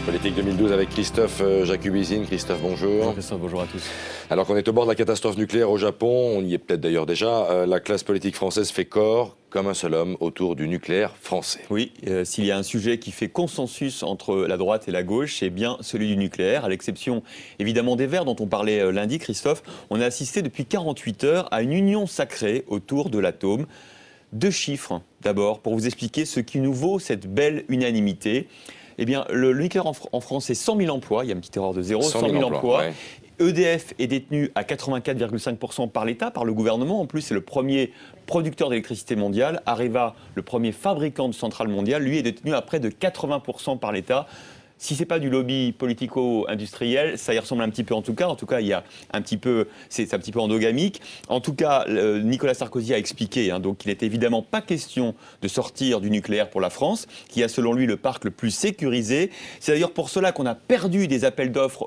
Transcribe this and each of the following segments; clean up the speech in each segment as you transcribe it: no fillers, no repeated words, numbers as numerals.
Politique 2012 avec Christophe Jacubizine. Christophe, bonjour. Bonjour Christophe, bonjour à tous. Alors qu'on est au bord de la catastrophe nucléaire au Japon, on y est peut-être d'ailleurs déjà, la classe politique française fait corps comme un seul homme autour du nucléaire français. Oui, s'il y a un sujet qui fait consensus entre la droite et la gauche, c'est bien celui du nucléaire, à l'exception évidemment des Verts dont on parlait lundi, Christophe. On a assisté depuis 48 heures à une union sacrée autour de l'atome. Deux chiffres, d'abord, pour vous expliquer ce qui nous vaut cette belle unanimité. Eh bien, le nucléaire en France, c'est 100 000 emplois. Il y a une petite erreur de zéro, 100 000 emplois. Ouais. EDF est détenu à 84,5% par l'État, par le gouvernement. En plus, c'est le premier producteur d'électricité mondiale. Areva, le premier fabricant de centrales mondiales, lui est détenu à près de 80% par l'État. Si ce n'est pas du lobby politico-industriel, ça y ressemble un petit peu en tout cas. En tout cas, il y a un petit peu, c'est un petit peu endogamique. En tout cas, Nicolas Sarkozy a expliqué donc qu'il n'était évidemment pas question de sortir du nucléaire pour la France, qui a selon lui le parc le plus sécurisé. C'est d'ailleurs pour cela qu'on a perdu des appels d'offres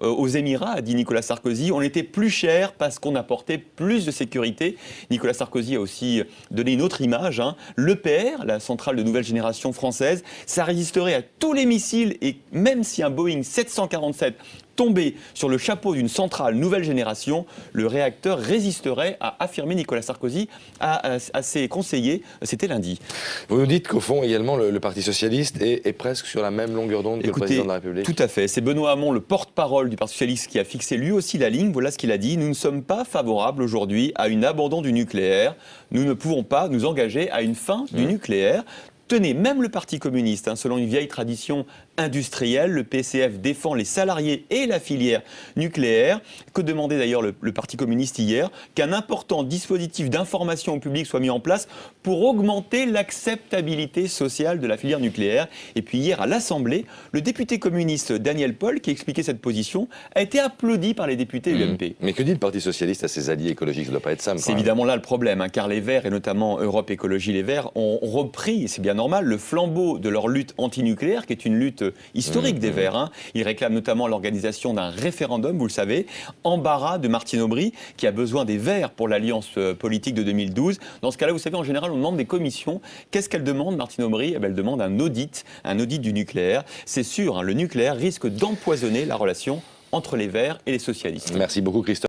aux Émirats, a dit Nicolas Sarkozy. On était plus cher parce qu'on apportait plus de sécurité. Nicolas Sarkozy a aussi donné une autre image. L'EPR, la centrale de nouvelle génération française, ça résisterait à tous les missiles. Et même si un Boeing 747 tombait sur le chapeau d'une centrale nouvelle génération, le réacteur résisterait, a affirmé Nicolas Sarkozy à ses conseillers. C'était lundi. Vous nous dites qu'au fond, également, le Parti socialiste est presque sur la même longueur d'onde que le président de la République. Tout à fait. C'est Benoît Hamon, le porte-parole du Parti socialiste, qui a fixé lui aussi la ligne. Voilà ce qu'il a dit. Nous ne sommes pas favorables aujourd'hui à un abandon du nucléaire. Nous ne pouvons pas nous engager à une fin du nucléaire. Tenez, même le Parti communiste, selon une vieille tradition industrielle, le PCF défend les salariés et la filière nucléaire. Que demandait d'ailleurs le Parti communiste hier? Qu'un important dispositif d'information au public soit mis en place pour augmenter l'acceptabilité sociale de la filière nucléaire. Et puis hier, à l'Assemblée, le député communiste Daniel Paul, qui expliquait cette position, a été applaudi par les députés UMP. Mais que dit le Parti socialiste à ses alliés écologiques? Ça ne doit pas être simple. C'est évidemment là le problème, car les Verts, et notamment Europe Écologie Les Verts, ont repris, c'est bien normal, le flambeau de leur lutte antinucléaire, qui est une lutte historique des Verts. Ils réclament notamment l'organisation d'un référendum, vous le savez, embarras de Martine Aubry, qui a besoin des Verts pour l'alliance politique de 2012. Dans ce cas-là, vous savez, en général, on demande des commissions. Qu'est-ce qu'elle demande, Martine Aubry? Elle demande un audit du nucléaire. C'est sûr, le nucléaire risque d'empoisonner la relation entre les Verts et les socialistes. Merci beaucoup, Christophe.